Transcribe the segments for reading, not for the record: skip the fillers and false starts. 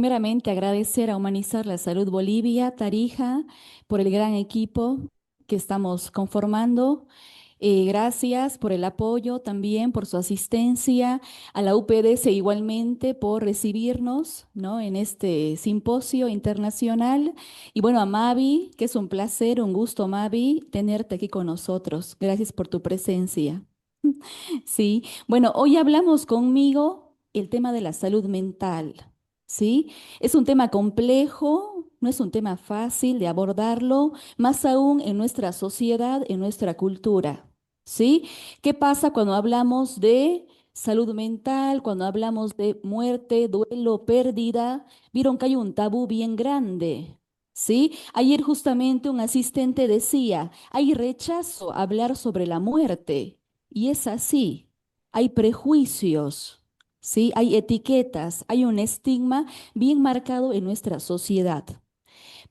Primeramente, agradecer a Humanizar la Salud Bolivia, Tarija, por el gran equipo que estamos conformando. Gracias por el apoyo también, por su asistencia, a la UPDS igualmente por recibirnos, ¿no? En este simposio internacional. Y bueno, a Mavi, que es un placer, un gusto, Mavi, tenerte aquí con nosotros. Gracias por tu presencia. Sí, bueno, hoy hablamos conmigo el tema de la salud mental, ¿sí? Es un tema complejo, no es un tema fácil de abordarlo, más aún en nuestra sociedad, en nuestra cultura, ¿sí? ¿Qué pasa cuando hablamos de salud mental, cuando hablamos de muerte, duelo, pérdida? Vieron que hay un tabú bien grande. ¿Sí? Ayer justamente un asistente decía, hay rechazo a hablar sobre la muerte. Y es así. Hay prejuicios, ¿sí? Hay etiquetas, hay un estigma bien marcado en nuestra sociedad.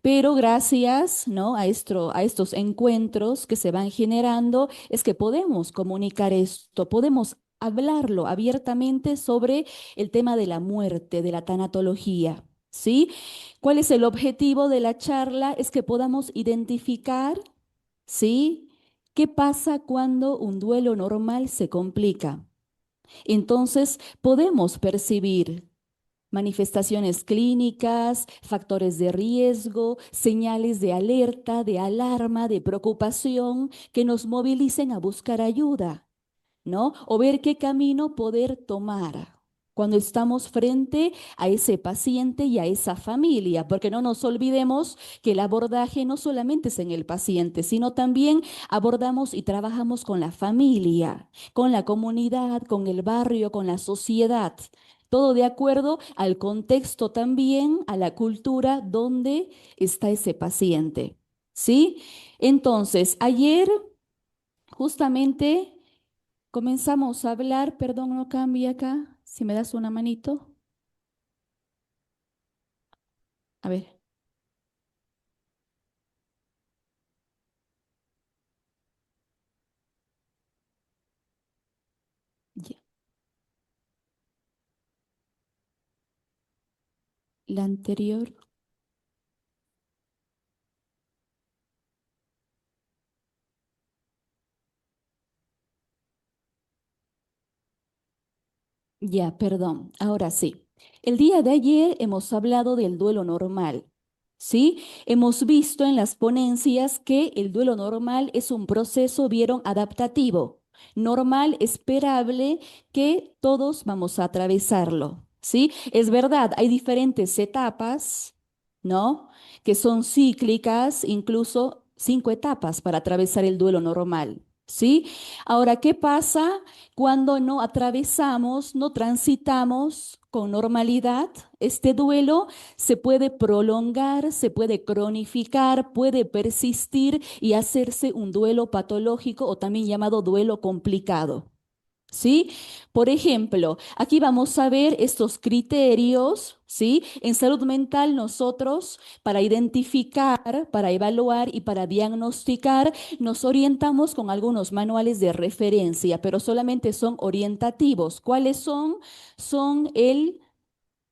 Pero gracias, ¿no? A estos encuentros que se van generando, es que podemos comunicar esto, podemos hablarlo abiertamente sobre el tema de la muerte, de la tanatología, ¿sí? ¿Cuál es el objetivo de la charla? Es que podamos identificar, ¿sí? ¿Qué pasa cuando un duelo normal se complica? Entonces, podemos percibir manifestaciones clínicas, factores de riesgo, señales de alerta, de alarma, de preocupación que nos movilicen a buscar ayuda, ¿no? O ver qué camino poder tomar cuando estamos frente a ese paciente y a esa familia, porque no nos olvidemos que el abordaje no solamente es en el paciente, sino también abordamos y trabajamos con la familia, con la comunidad, con el barrio, con la sociedad. Todo de acuerdo al contexto también, a la cultura donde está ese paciente. ¿Sí? Entonces, ayer justamente comenzamos a hablar, perdón, no cambia acá, si me das una manito. A ver, ya. La anterior, ya, perdón, ahora sí. El día de ayer hemos hablado del duelo normal, ¿sí? Hemos visto en las ponencias que el duelo normal es un proceso, vieron, adaptativo, normal, esperable, que todos vamos a atravesarlo, ¿sí? Es verdad, hay diferentes etapas, ¿no? Que son cíclicas, incluso 5 etapas para atravesar el duelo normal, ¿sí? Ahora, ¿qué pasa cuando no atravesamos, no transitamos con normalidad? Este duelo se puede prolongar, se puede cronificar, puede persistir y hacerse un duelo patológico o también llamado duelo complicado. ¿Sí? Por ejemplo, aquí vamos a ver estos criterios, ¿sí? En salud mental nosotros para identificar, para evaluar y para diagnosticar nos orientamos con algunos manuales de referencia, pero solamente son orientativos. ¿Cuáles son? Son el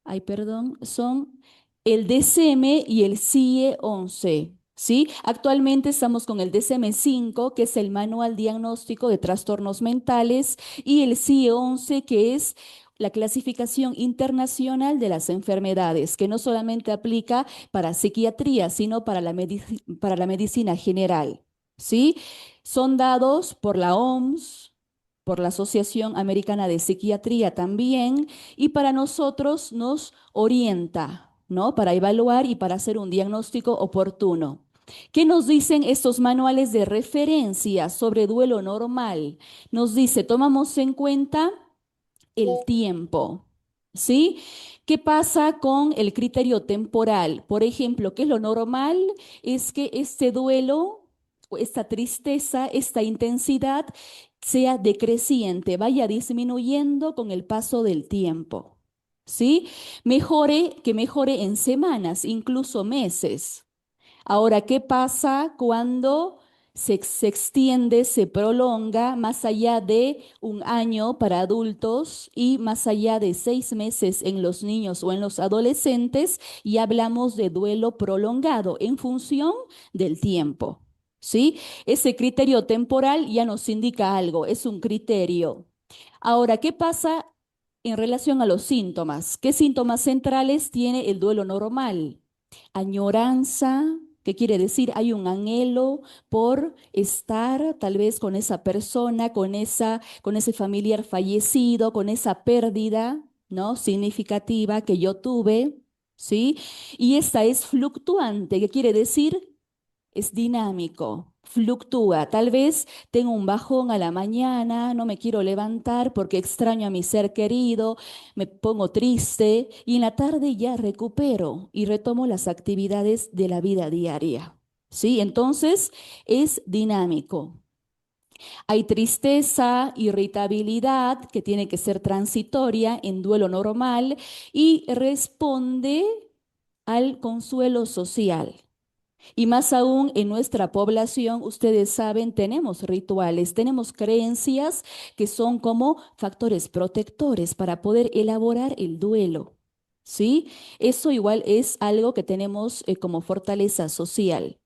ay, perdón, son el DSM y el CIE-11. ¿Sí? Actualmente estamos con el DSM-5, que es el Manual Diagnóstico de Trastornos Mentales, y el CIE-11, que es la clasificación internacional de las enfermedades, que no solamente aplica para psiquiatría, sino para para la medicina general. ¿Sí? Son dados por la OMS, por la Asociación Americana de Psiquiatría también, y para nosotros nos orienta, ¿no? Para evaluar y para hacer un diagnóstico oportuno. ¿Qué nos dicen estos manuales de referencia sobre duelo normal? Nos dice, tomamos en cuenta el tiempo, ¿sí? ¿Qué pasa con el criterio temporal? Por ejemplo, ¿qué es lo normal? Es que este duelo, o esta tristeza, esta intensidad sea decreciente, vaya disminuyendo con el paso del tiempo, ¿sí? Que mejore en semanas, incluso meses. Ahora, ¿qué pasa cuando se extiende, se prolonga más allá de un año para adultos y más allá de 6 meses en los niños o en los adolescentes, y hablamos de duelo prolongado en función del tiempo. ¿Sí? Ese criterio temporal ya nos indica algo, es un criterio. Ahora, ¿qué pasa en relación a los síntomas? ¿Qué síntomas centrales tiene el duelo normal? Añoranza, ¿qué quiere decir? Hay un anhelo por estar tal vez con esa persona, con ese familiar fallecido, con esa pérdida, ¿no? Significativa que yo tuve, ¿sí? Y esta es fluctuante, ¿qué quiere decir? Es dinámico, fluctúa. Tal vez tengo un bajón a la mañana, no me quiero levantar porque extraño a mi ser querido, me pongo triste y en la tarde ya recupero y retomo las actividades de la vida diaria. ¿Sí? Entonces es dinámico. Hay tristeza, irritabilidad, que tiene que ser transitoria en duelo normal y responde al consuelo social. Y más aún en nuestra población, ustedes saben, tenemos rituales, tenemos creencias que son como factores protectores para poder elaborar el duelo. ¿Sí? Eso igual es algo que tenemos como fortaleza social.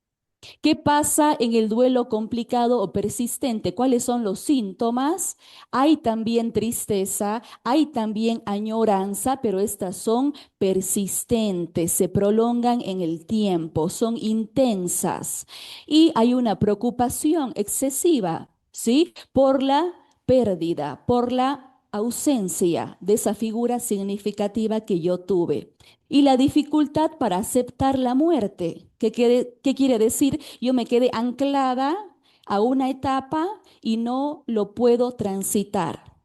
¿Qué pasa en el duelo complicado o persistente? ¿Cuáles son los síntomas? Hay también tristeza, hay también añoranza, pero estas son persistentes, se prolongan en el tiempo, son intensas. Y hay una preocupación excesiva, ¿sí? Por la pérdida, por la ausencia de esa figura significativa que yo tuve. Y la dificultad para aceptar la muerte. ¿Qué quiere decir? Yo me quedé anclada a una etapa y no lo puedo transitar.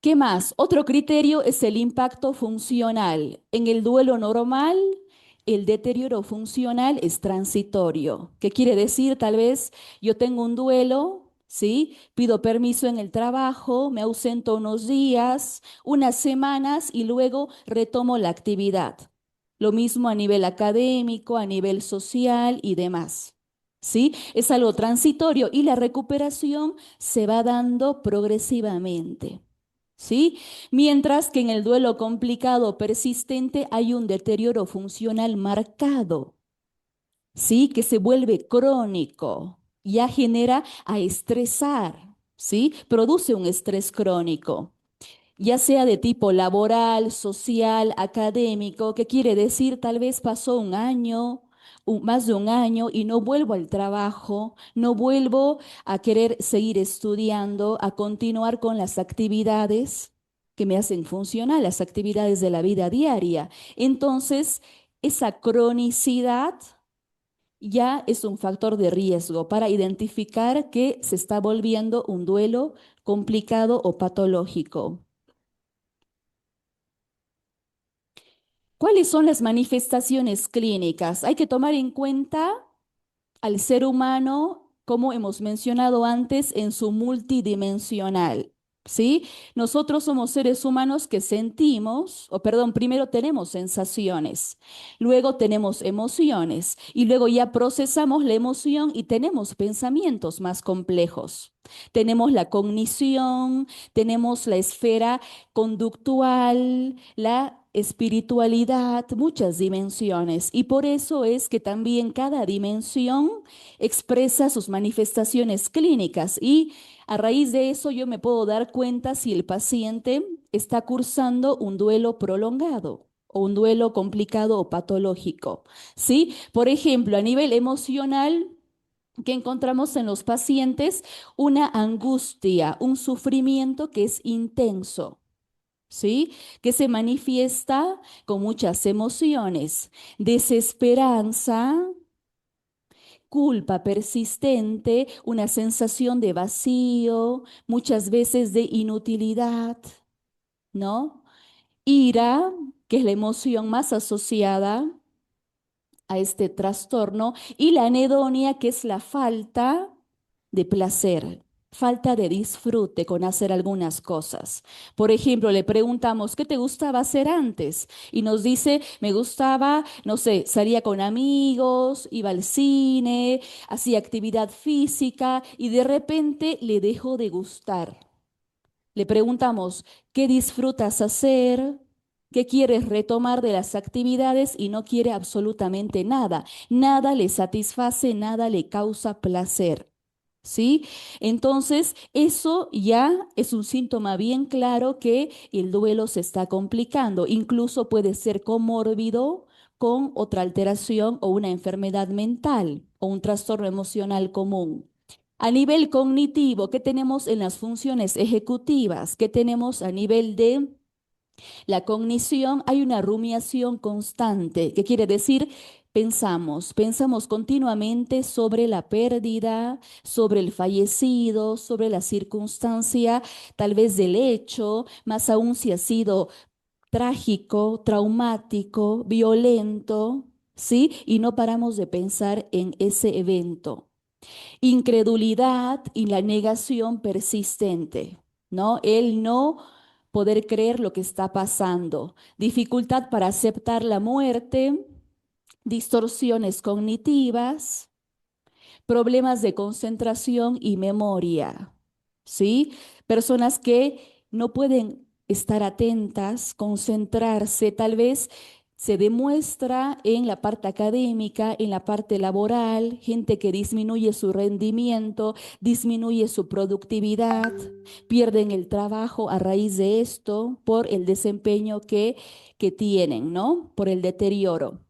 ¿Qué más? Otro criterio es el impacto funcional. En el duelo normal, el deterioro funcional es transitorio. ¿Qué quiere decir? Tal vez yo tengo un duelo, ¿sí? Pido permiso en el trabajo, me ausento unos días, unas semanas y luego retomo la actividad. Lo mismo a nivel académico, a nivel social y demás. ¿Sí? Es algo transitorio y la recuperación se va dando progresivamente. ¿Sí? Mientras que en el duelo complicado persistente hay un deterioro funcional marcado, ¿sí? Que se vuelve crónico, ya genera a estresar, ¿sí? Produce un estrés crónico, ya sea de tipo laboral, social, académico, que quiere decir tal vez pasó un año, más de un año y no vuelvo al trabajo, no vuelvo a querer seguir estudiando, a continuar con las actividades que me hacen funcionar, las actividades de la vida diaria. Entonces, esa cronicidad ya es un factor de riesgo para identificar que se está volviendo un duelo complicado o patológico. ¿Cuáles son las manifestaciones clínicas? Hay que tomar en cuenta al ser humano, como hemos mencionado antes, en su multidimensional. ¿Sí? Nosotros somos seres humanos que sentimos, o perdón, primero tenemos sensaciones, luego tenemos emociones y luego ya procesamos la emoción y tenemos pensamientos más complejos. Tenemos la cognición, tenemos la esfera conductual, la espiritualidad, muchas dimensiones. Y por eso es que también cada dimensión expresa sus manifestaciones clínicas y a raíz de eso yo me puedo dar cuenta si el paciente está cursando un duelo prolongado o un duelo complicado o patológico. ¿Sí? Por ejemplo, a nivel emocional, que encontramos en los pacientes una angustia, un sufrimiento que es intenso. ¿Sí? Que se manifiesta con muchas emociones, desesperanza, culpa persistente, una sensación de vacío, muchas veces de inutilidad, ¿no? Ira, que es la emoción más asociada a este trastorno, y la anedonia, que es la falta de placer. falta de disfrute con hacer algunas cosas. Por ejemplo, le preguntamos, ¿qué te gustaba hacer antes? Y nos dice, me gustaba, no sé, salía con amigos, iba al cine, hacía actividad física y de repente le dejó de gustar. Le preguntamos, ¿qué disfrutas hacer? ¿Qué quieres retomar de las actividades? Y no quiere absolutamente nada. Nada le satisface, nada le causa placer. ¿Sí? Entonces, eso ya es un síntoma bien claro que el duelo se está complicando. Incluso puede ser comórbido con otra alteración o una enfermedad mental o un trastorno emocional común. A nivel cognitivo, ¿qué tenemos en las funciones ejecutivas? ¿Qué tenemos a nivel de la cognición? Hay una rumiación constante, que quiere decir, pensamos continuamente sobre la pérdida, sobre el fallecido, sobre la circunstancia, tal vez del hecho, más aún si ha sido trágico, traumático, violento, ¿sí? Y no paramos de pensar en ese evento. Incredulidad y la negación persistente, ¿no? El no poder creer lo que está pasando, dificultad para aceptar la muerte, distorsiones cognitivas, problemas de concentración y memoria, ¿sí? Personas que no pueden estar atentas, concentrarse, tal vez se demuestra en la parte académica, en la parte laboral, gente que disminuye su rendimiento, disminuye su productividad, pierden el trabajo a raíz de esto por el desempeño que tienen, ¿no? Por el deterioro.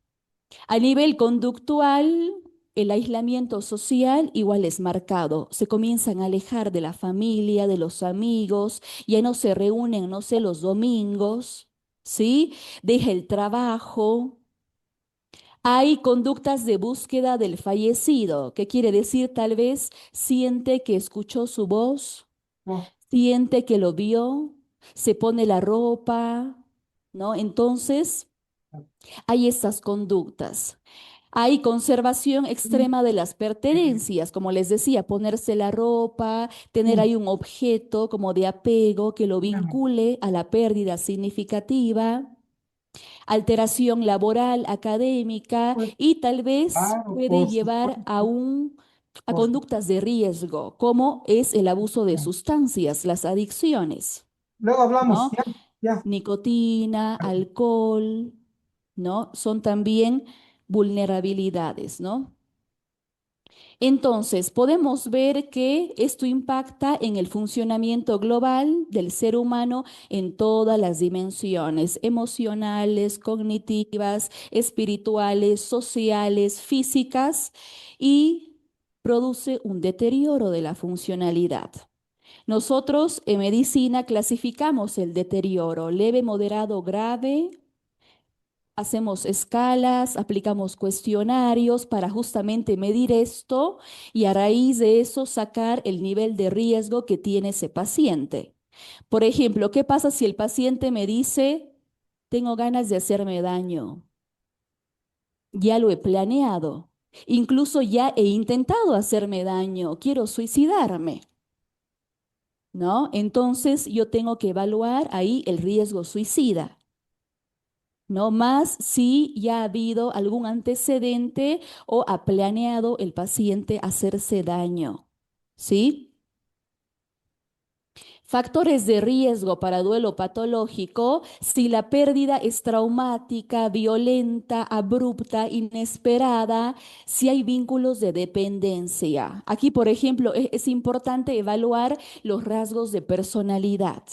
A nivel conductual, el aislamiento social igual es marcado. Se comienzan a alejar de la familia, de los amigos, ya no se reúnen, no sé, los domingos, ¿sí? Deja el trabajo. Hay conductas de búsqueda del fallecido, que quiere decir tal vez siente que escuchó su voz, No, siente que lo vio, se pone la ropa, ¿no? Entonces, hay estas conductas. Hay conservación extrema de las pertenencias, como les decía, ponerse la ropa, tener ahí un objeto como de apego que lo vincule a la pérdida significativa, alteración laboral, académica pues y tal vez claro, puede por llevar a supuesto, a por conductas de riesgo, como es el abuso de supuesto. sustancias, las adicciones, Luego hablamos, ¿no? ya, ya. Nicotina, alcohol, ¿no? Son también vulnerabilidades, ¿no? Entonces, podemos ver que esto impacta en el funcionamiento global del ser humano en todas las dimensiones, emocionales, cognitivas, espirituales, sociales, físicas, y produce un deterioro de la funcionalidad. Nosotros en medicina clasificamos el deterioro leve, moderado, grave. Hacemos escalas, aplicamos cuestionarios para justamente medir esto y a raíz de eso sacar el nivel de riesgo que tiene ese paciente. Por ejemplo, ¿qué pasa si el paciente me dice, tengo ganas de hacerme daño? Ya lo he planeado. Incluso ya he intentado hacerme daño, quiero suicidarme, ¿no? Entonces yo tengo que evaluar ahí el riesgo suicida. No más si ya ha habido algún antecedente o ha planeado el paciente hacerse daño. ¿Sí? Factores de riesgo para duelo patológico, si la pérdida es traumática, violenta, abrupta, inesperada, si hay vínculos de dependencia. Aquí, por ejemplo, es importante evaluar los rasgos de personalidad,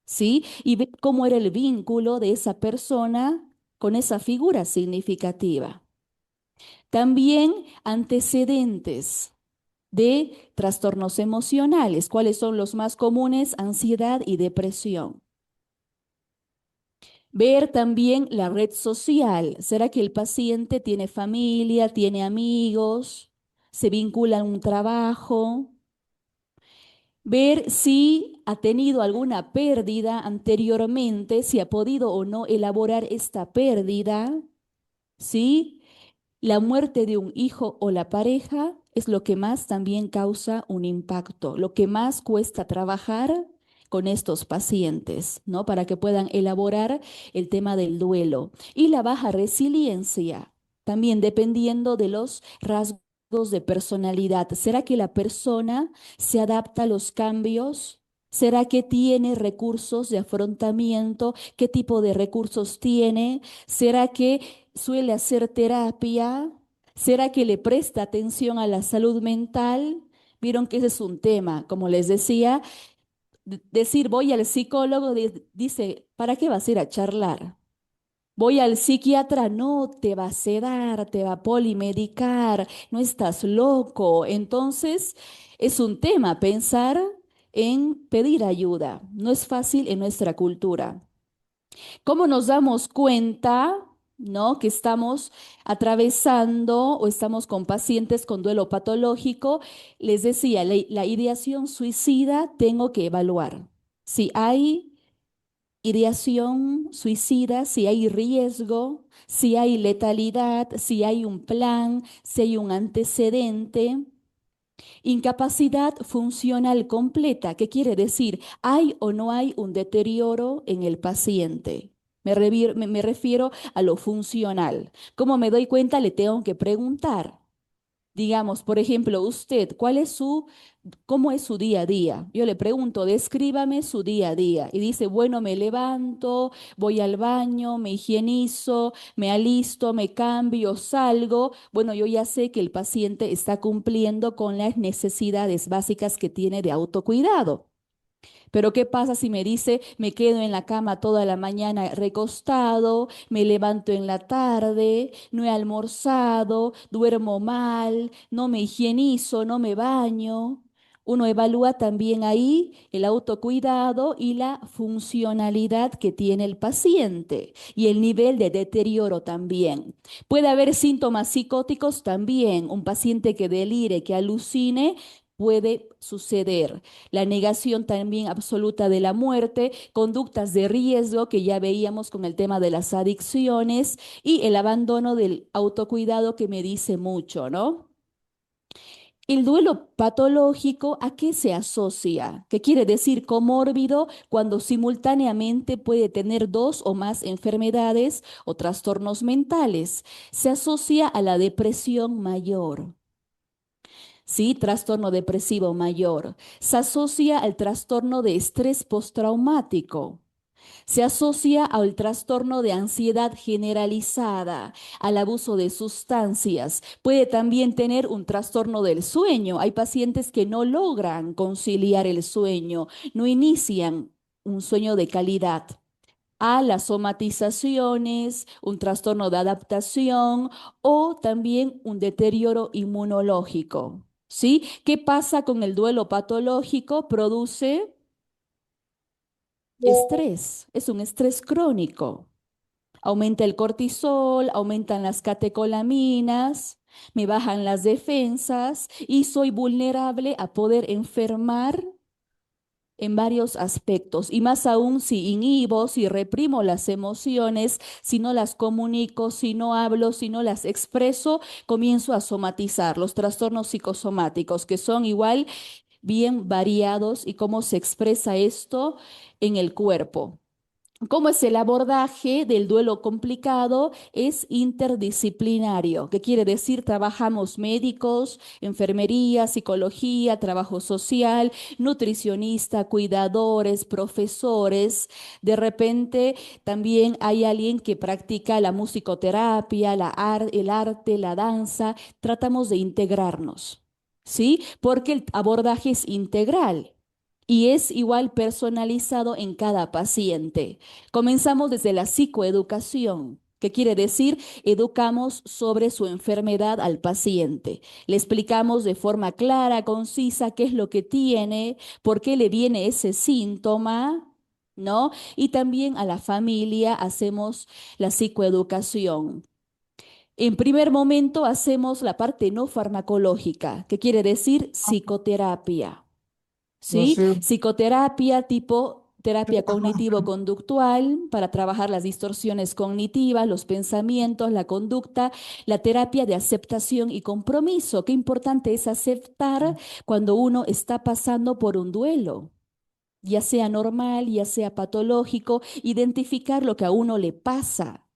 ¿sí? Y ver cómo era el vínculo de esa persona con esa figura significativa. También antecedentes de trastornos emocionales. ¿Cuáles son los más comunes? Ansiedad y depresión. Ver también la red social. ¿Será que el paciente tiene familia, tiene amigos, se vincula a un trabajo? Ver si ha tenido alguna pérdida anteriormente, si ha podido o no elaborar esta pérdida, ¿sí? La muerte de un hijo o la pareja es lo que más también causa un impacto, lo que más cuesta trabajar con estos pacientes, ¿no? Para que puedan elaborar el tema del duelo. Y la baja resiliencia, también dependiendo de los rasgos de personalidad. ¿Será que la persona se adapta a los cambios? ¿Será que tiene recursos de afrontamiento? ¿Qué tipo de recursos tiene? ¿Será que suele hacer terapia? ¿Será que le presta atención a la salud mental? Vieron que ese es un tema, como les decía, decir voy al psicólogo dice, ¿para qué vas a ir a charlar? Voy al psiquiatra, no, te va a sedar, te va a polimedicar, no estás loco. Entonces, es un tema pensar en pedir ayuda. No es fácil en nuestra cultura. ¿Cómo nos damos cuenta, ¿no? Que estamos atravesando o estamos con pacientes con duelo patológico? Les decía, la ideación suicida tengo que evaluar. Si hay ideación suicida, si hay riesgo, si hay letalidad, si hay un plan, si hay un antecedente. Incapacidad funcional completa, ¿qué quiere decir? ¿Hay o no hay un deterioro en el paciente? Me refiero a lo funcional. ¿Cómo me doy cuenta? Le tengo que preguntar. Digamos, por ejemplo, usted, cómo es su día a día? Yo le pregunto, descríbame su día a día. Y dice, bueno, me levanto, voy al baño, me higienizo, me alisto, me cambio, salgo. Bueno, yo ya sé que el paciente está cumpliendo con las necesidades básicas que tiene de autocuidado. Pero ¿qué pasa si me dice, me quedo en la cama toda la mañana recostado, me levanto en la tarde, no he almorzado, duermo mal, no me higienizo, no me baño? Uno evalúa también ahí el autocuidado y la funcionalidad que tiene el paciente y el nivel de deterioro también. Puede haber síntomas psicóticos también. Un paciente que delire, que alucine, puede suceder. La negación también absoluta de la muerte, conductas de riesgo que ya veíamos con el tema de las adicciones y el abandono del autocuidado que me dice mucho, ¿no? El duelo patológico, ¿a qué se asocia? ¿Qué quiere decir comórbido cuando simultáneamente puede tener dos o más enfermedades o trastornos mentales? Se asocia a la depresión mayor. ¿Sí? Trastorno depresivo mayor. Se asocia al trastorno de estrés postraumático. Se asocia al trastorno de ansiedad generalizada, al abuso de sustancias. Puede también tener un trastorno del sueño. Hay pacientes que no logran conciliar el sueño, no inician un sueño de calidad. A las somatizaciones, un trastorno de adaptación o también un deterioro inmunológico. ¿Sí? ¿Qué pasa con el duelo patológico? Produce estrés, es un estrés crónico. Aumenta el cortisol, aumentan las catecolaminas, me bajan las defensas y soy vulnerable a poder enfermar en varios aspectos. Y más aún si inhibo, si reprimo las emociones, si no las comunico, si no hablo, si no las expreso, comienzo a somatizar los trastornos psicosomáticos, que son igual bien variados y cómo se expresa esto en el cuerpo. ¿Cómo es el abordaje del duelo complicado? Es interdisciplinario. ¿Qué quiere decir? Trabajamos médicos, enfermería, psicología, trabajo social, nutricionista, cuidadores, profesores. De repente también hay alguien que practica la musicoterapia, el arte, la danza. Tratamos de integrarnos, ¿sí? Porque el abordaje es integral y es igual personalizado en cada paciente. Comenzamos desde la psicoeducación. ¿Qué quiere decir? Educamos sobre su enfermedad al paciente. Le explicamos de forma clara, concisa, qué es lo que tiene, por qué le viene ese síntoma, ¿no? Y también a la familia hacemos la psicoeducación. En primer momento hacemos la parte no farmacológica, que quiere decir psicoterapia. No ¿Sí? sé, Psicoterapia tipo terapia Ajá. cognitivo-conductual para trabajar las distorsiones cognitivas, los pensamientos, la conducta, la terapia de aceptación y compromiso. Qué importante es aceptar cuando uno está pasando por un duelo, ya sea normal, ya sea patológico, identificar lo que a uno le pasa.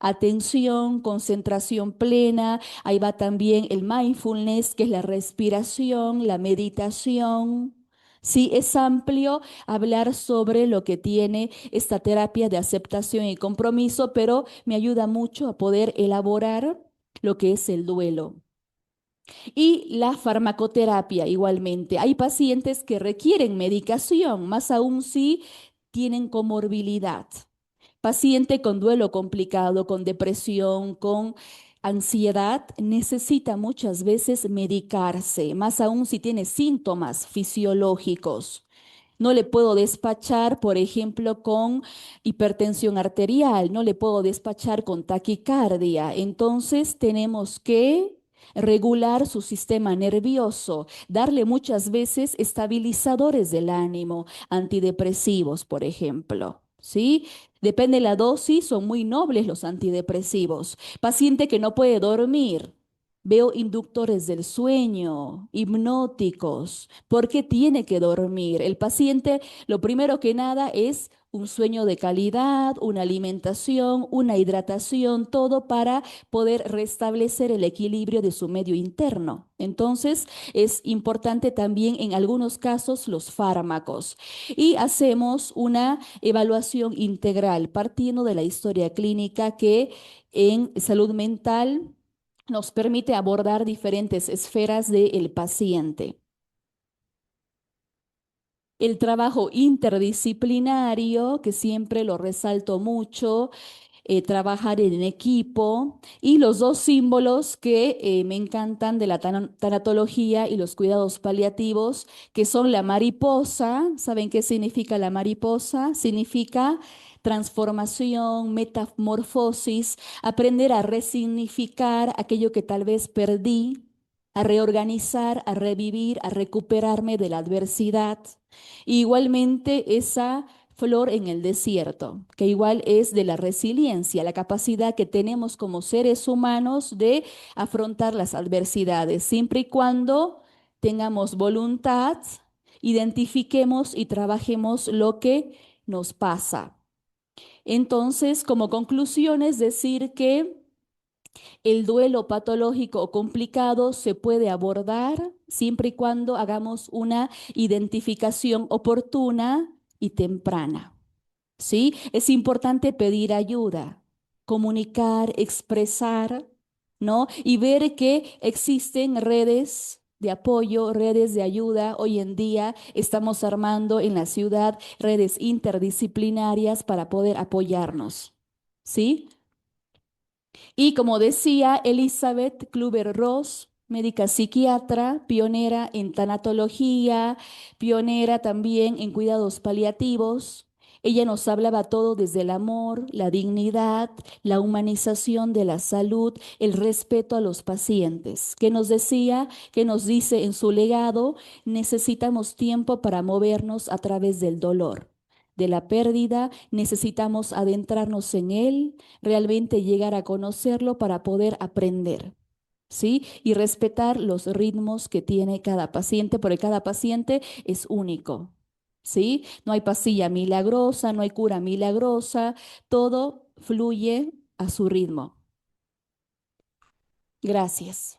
Atención, concentración plena, ahí va también el mindfulness, que es la respiración, la meditación. Sí, es amplio hablar sobre lo que tiene esta terapia de aceptación y compromiso, pero me ayuda mucho a poder elaborar lo que es el duelo. Y la farmacoterapia igualmente. Hay pacientes que requieren medicación, más aún si tienen comorbilidad. Paciente con duelo complicado, con depresión, con ansiedad, necesita muchas veces medicarse, más aún si tiene síntomas fisiológicos. No le puedo despachar, por ejemplo, con hipertensión arterial, no le puedo despachar con taquicardia. Entonces tenemos que regular su sistema nervioso, darle muchas veces estabilizadores del ánimo, antidepresivos, por ejemplo. ¿Sí? Depende de la dosis, son muy nobles los antidepresivos. Paciente que no puede dormir. Veo inductores del sueño, hipnóticos. ¿Por qué tiene que dormir? El paciente, lo primero que nada es un sueño de calidad, una alimentación, una hidratación, todo para poder restablecer el equilibrio de su medio interno. Entonces, es importante también en algunos casos los fármacos. Y hacemos una evaluación integral partiendo de la historia clínica que en salud mental nos permite abordar diferentes esferas del paciente. El trabajo interdisciplinario, que siempre lo resalto mucho, trabajar en equipo y los dos símbolos que me encantan de la tanatología y los cuidados paliativos, que son la mariposa. ¿Saben qué significa la mariposa? Significa transformación, metamorfosis, aprender a resignificar aquello que tal vez perdí, a reorganizar, a revivir, a recuperarme de la adversidad. Igualmente esa flor en el desierto, que igual es de la resiliencia, la capacidad que tenemos como seres humanos de afrontar las adversidades, siempre y cuando tengamos voluntad, identifiquemos y trabajemos lo que nos pasa. Entonces, como conclusión es decir que el duelo patológico o complicado se puede abordar siempre y cuando hagamos una identificación oportuna y temprana. ¿Sí? Es importante pedir ayuda, comunicar, expresar, ¿no? Y ver que existen redes de apoyo, redes de ayuda. Hoy en día estamos armando en la ciudad redes interdisciplinarias para poder apoyarnos, ¿sí? Y como decía Elizabeth Kluber-Ross, médica psiquiatra, pionera en tanatología, pionera también en cuidados paliativos, ella nos hablaba todo desde el amor, la dignidad, la humanización de la salud, el respeto a los pacientes. Que nos decía, que nos dice en su legado, necesitamos tiempo para movernos a través del dolor, de la pérdida, necesitamos adentrarnos en él, realmente llegar a conocerlo para poder aprender, ¿sí? Y respetar los ritmos que tiene cada paciente, porque cada paciente es único, ¿sí? No hay pastilla milagrosa, no hay cura milagrosa, todo fluye a su ritmo. Gracias.